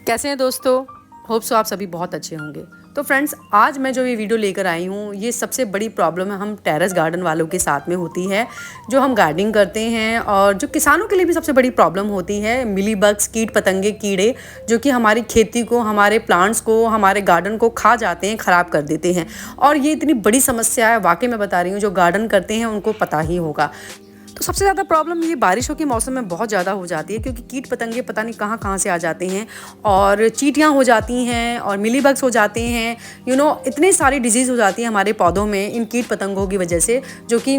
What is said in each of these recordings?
कैसे हैं दोस्तों। होप सो आप सभी बहुत अच्छे होंगे। तो फ्रेंड्स, आज मैं जो ये वीडियो लेकर आई हूँ, ये सबसे बड़ी प्रॉब्लम है हम टेरेस गार्डन वालों के साथ में होती है, जो हम गार्डनिंग करते हैं और जो किसानों के लिए भी सबसे बड़ी प्रॉब्लम होती है। मिली बग्स, कीट पतंगे, कीड़े जो कि हमारी खेती को, हमारे प्लांट्स को, हमारे गार्डन को खा जाते हैं, ख़राब कर देते हैं। और ये इतनी बड़ी समस्या है, वाकई मैं बता रही हूँ, जो गार्डन करते हैं उनको पता ही होगा। तो सबसे ज़्यादा प्रॉब्लम ये बारिशों के मौसम में बहुत ज़्यादा हो जाती है, क्योंकि कीट पतंगे पता नहीं कहाँ कहाँ से आ जाते हैं और चींटियाँ हो जाती हैं और मिली बग्स हो जाते हैं। इतनी सारी डिजीज़ हो जाती है हमारे पौधों में इन कीट पतंगों की वजह से, जो कि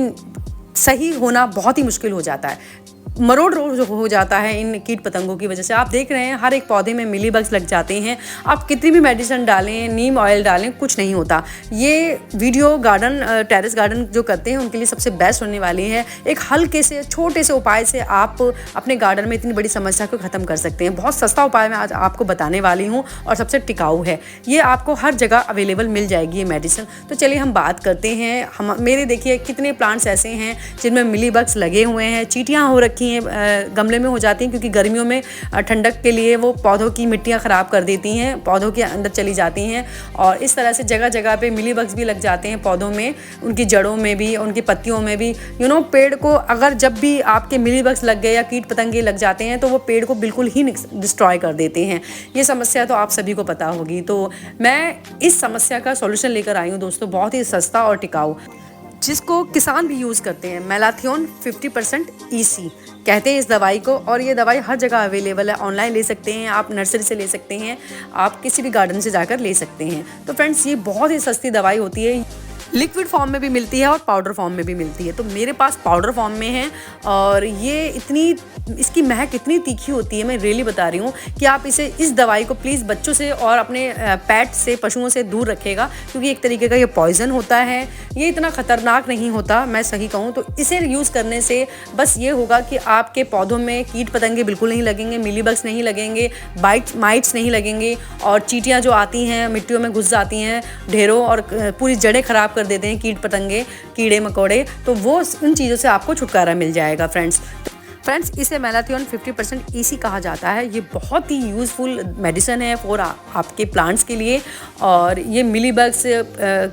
सही होना बहुत ही मुश्किल हो जाता है। मरोड़ रोग जो हो जाता है इन कीट पतंगों की वजह से। आप देख रहे हैं हर एक पौधे में मिली बग्स लग जाते हैं। आप कितनी भी मेडिसिन डालें, नीम ऑयल डालें, कुछ नहीं होता। ये वीडियो टेरेस गार्डन जो करते हैं उनके लिए सबसे बेस्ट होने वाली है। एक हल्के से छोटे से उपाय से आप अपने गार्डन में इतनी बड़ी समस्या को ख़त्म कर सकते हैं। बहुत सस्ता उपाय मैं आज आपको बताने वाली हूँ और सबसे टिकाऊ है। ये आपको हर जगह अवेलेबल मिल जाएगी ये मेडिसिन। तो चलिए हम बात करते हैं। मेरे देखिए कितने प्लांट्स ऐसे हैं जिनमें मिली बग्स लगे हुए हैं, चींटियाँ हो रखी गमले में हो जाती हैं, क्योंकि गर्मियों में ठंडक के लिए वो पौधों की मिट्टियाँ ख़राब कर देती हैं, पौधों के अंदर चली जाती हैं। और इस तरह से जगह जगह पे मिली बग्स भी लग जाते हैं पौधों में, उनकी जड़ों में भी, उनकी पत्तियों में भी। पेड़ को अगर जब भी आपके मिली बग्स लग गए या कीट पतंगे लग जाते हैं तो वो पेड़ को बिल्कुल ही डिस्ट्रॉय कर देते हैं। ये समस्या तो आप सभी को पता होगी। तो मैं इस समस्या का सॉल्यूशन लेकर आई हूँ दोस्तों, बहुत ही सस्ता और टिकाऊ, जिसको किसान भी यूज़ करते हैं। मैलाथियोन 50% EC कहते हैं इस दवाई को। और ये दवाई हर जगह अवेलेबल है, ऑनलाइन ले सकते हैं, आप नर्सरी से ले सकते हैं, आप किसी भी गार्डन से जाकर ले सकते हैं। तो फ्रेंड्स, ये बहुत ही सस्ती दवाई होती है। लिक्विड फॉर्म में भी मिलती है और पाउडर फॉर्म में भी मिलती है। तो मेरे पास पाउडर फॉर्म में है और इसकी महक इतनी तीखी होती है, मैं रियली बता रही हूँ कि आप इस दवाई को प्लीज़ बच्चों से और अपने पेट से, पशुओं से दूर रखेगा, क्योंकि एक तरीके का ये पॉइजन होता है। ये इतना ख़तरनाक नहीं होता, मैं सही कहूँ तो। इसे यूज़ करने से बस ये होगा कि आपके पौधों में कीट पतंगे बिल्कुल नहीं लगेंगे, मिली बग्स नहीं लगेंगे, माइट्स नहीं लगेंगे, और चींटियाँ जो आती हैं मिट्टियों में घुस जाती हैं ढेरों और पूरी जड़ें ख़राब कर देते हैं कीट पतंगे, कीड़े मकोड़े। तो वो उन चीज़ों से आपको छुटकारा मिल जाएगा फ्रेंड्स, इसे मैलाथियोन 50% EC कहा जाता है। ये बहुत ही यूज़फुल मेडिसिन है फॉर आपके प्लांट्स के लिए। और ये मिली बग्स,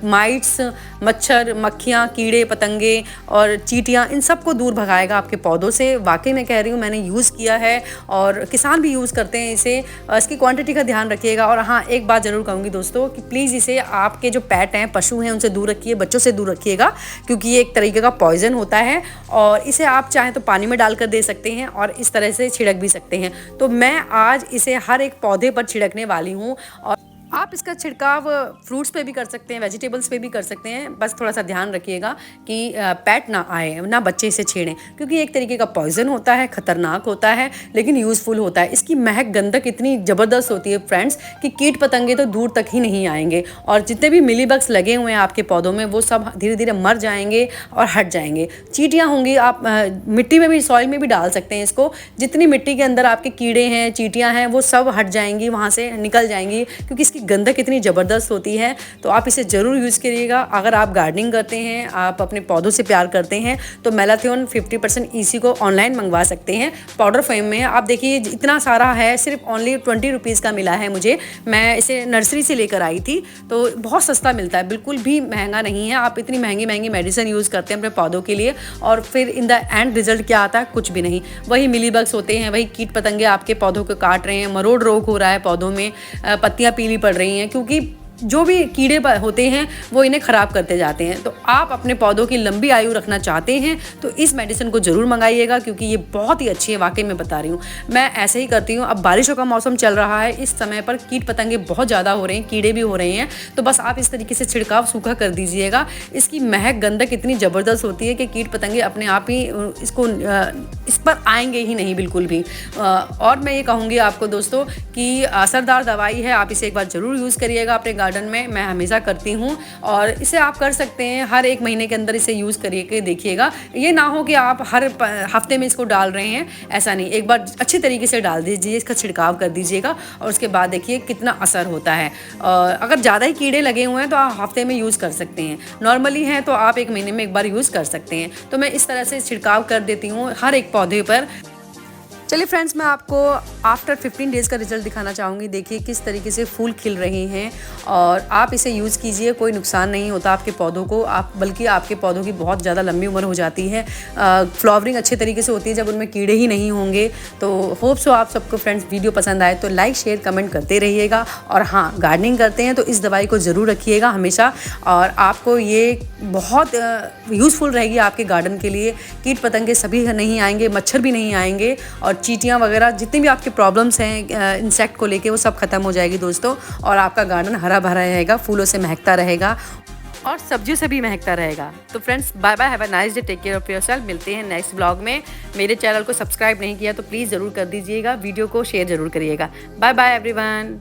माइट्स, मच्छर, मक्खियाँ, कीड़े पतंगे और चींटियाँ, इन सब को दूर भगाएगा आपके पौधों से। वाकई मैं कह रही हूँ, मैंने यूज़ किया है और किसान भी यूज़ करते हैं इसे। इसकी क्वांटिटी का ध्यान रखिएगा। और हाँ, एक बात ज़रूर कहूँगी दोस्तों कि प्लीज़ इसे आपके जो पेट हैं, पशु हैं, उनसे दूर रखिए, बच्चों से दूर रखिएगा, क्योंकि ये एक तरीके का पॉइजन होता है। और इसे आप चाहें तो पानी में डालकर दे सकते हैं और इस तरह से छिड़क भी सकते हैं। तो मैं आज इसे हर एक पौधे पर छिड़कने वाली हूँ। और आप इसका छिड़काव फ्रूट्स पे भी कर सकते हैं, वेजिटेबल्स पे भी कर सकते हैं। बस थोड़ा सा ध्यान रखिएगा कि पेट ना आए, ना बच्चे इसे छेड़ें, क्योंकि एक तरीके का पॉइजन होता है, ख़तरनाक होता है, लेकिन यूज़फुल होता है। इसकी महक, गंधक इतनी ज़बरदस्त होती है फ्रेंड्स कि कीट पतंगे तो दूर तक ही नहीं आएंगे। और जितने भी मिली बग्स लगे हुए हैं आपके पौधों में, वो सब धीरे धीरे मर जाएंगे और हट जाएंगे। चींटियाँ होंगी, आप मिट्टी में भी, सॉइल में भी डाल सकते हैं इसको। जितनी मिट्टी के अंदर आपके कीड़े हैं, चींटियाँ हैं, वो सब हट जाएंगी, वहाँ से निकल जाएंगी, क्योंकि इसकी गंधक इतनी ज़बरदस्त होती है। तो आप इसे ज़रूर यूज़ करिएगा। अगर आप गार्डनिंग करते हैं, आप अपने पौधों से प्यार करते हैं, तो मैलाथियोन 50% EC को ऑनलाइन मंगवा सकते हैं, पाउडर फॉर्म में। आप देखिए इतना सारा है, सिर्फ ओनली 20 रुपीज़ का मिला है मुझे। मैं इसे नर्सरी से लेकर आई थी, तो बहुत सस्ता मिलता है, बिल्कुल भी महंगा नहीं है। आप इतनी महंगी महंगी मेडिसिन यूज़ करते हैं अपने पौधों के लिए, और फिर इन द एंड रिजल्ट क्या आता है? कुछ भी नहीं। वही मिली बग्स होते हैं, वही कीट पतंगे आपके पौधों को काट रहे हैं, मरोड़ रोग हो रहा है पौधों में, पत्तियां पीली पड़ रही हैं, क्योंकि जो भी कीड़े होते हैं वो इन्हें ख़राब करते जाते हैं। तो आप अपने पौधों की लंबी आयु रखना चाहते हैं तो इस मेडिसिन को ज़रूर मंगाइएगा, क्योंकि ये बहुत ही अच्छी है, वाकई में बता रही हूँ। मैं ऐसे ही करती हूँ। अब बारिशों का मौसम चल रहा है, इस समय पर कीट पतंगे बहुत ज़्यादा हो रहे हैं, कीड़े भी हो रहे हैं। तो बस आप इस तरीके से छिड़काव सूखा कर दीजिएगा। इसकी महक, गंधक इतनी ज़बरदस्त होती है कि कीट पतंगे अपने आप ही इस पर आएंगे ही नहीं बिल्कुल भी। और मैं ये कहूँगी आपको दोस्तों कि असरदार दवाई है, आप इसे एक बार ज़रूर यूज़ करिएगा अपने गार्डन में। मैं हमेशा करती हूँ और इसे आप कर सकते हैं हर एक महीने के अंदर इसे यूज़ करिए, देखिएगा। ये ना हो कि आप हर हफ्ते में इसको डाल रहे हैं, ऐसा नहीं। एक बार अच्छी तरीके से डाल दीजिए, इसका छिड़काव कर दीजिएगा और उसके बाद देखिए कितना असर होता है। अगर ज़्यादा ही कीड़े लगे हुए हैं तो आप हफ्ते में यूज़ कर सकते हैं, नॉर्मली हैं तो आप एक महीने में एक बार यूज़ कर सकते हैं। तो मैं इस तरह से छिड़काव कर देती हूँ हर एक पौधे पर। चलिए फ्रेंड्स, मैं आपको आफ्टर 15 डेज़ का रिजल्ट दिखाना चाहूँगी। देखिए किस तरीके से फूल खिल रहे हैं और आप इसे यूज़ कीजिए, कोई नुकसान नहीं होता आपके पौधों को, आप बल्कि आपके पौधों की बहुत ज़्यादा लंबी उम्र हो जाती है। फ्लावरिंग अच्छे तरीके से होती है जब उनमें कीड़े ही नहीं होंगे। तो होप सो आप सबको फ्रेंड्स वीडियो पसंद आए तो लाइक शेयर कमेंट करते रहिएगा। और हाँ, गार्डनिंग करते हैं तो इस दवाई को ज़रूर रखिएगा हमेशा, और आपको ये बहुत यूज़फुल रहेगी आपके गार्डन के लिए। कीट पतंगे सभी नहीं आएंगे, मच्छर भी नहीं आएंगे, और चींटियाँ वगैरह जितनी भी आपके प्रॉब्लम्स हैं इंसेक्ट को लेके वो सब खत्म हो जाएगी दोस्तों। और आपका गार्डन हरा भरा रहेगा, फूलों से महकता रहेगा और सब्जियों से भी महकता रहेगा। तो friends, bye bye, have a nice day, take care of yourself. मिलते हैं नेक्स्ट ब्लॉग में। मेरे चैनल को सब्सक्राइब नहीं किया तो प्लीज़ ज़रूर कर दीजिएगा, वीडियो को शेयर ज़रूर करिएगा। Bye bye everyone.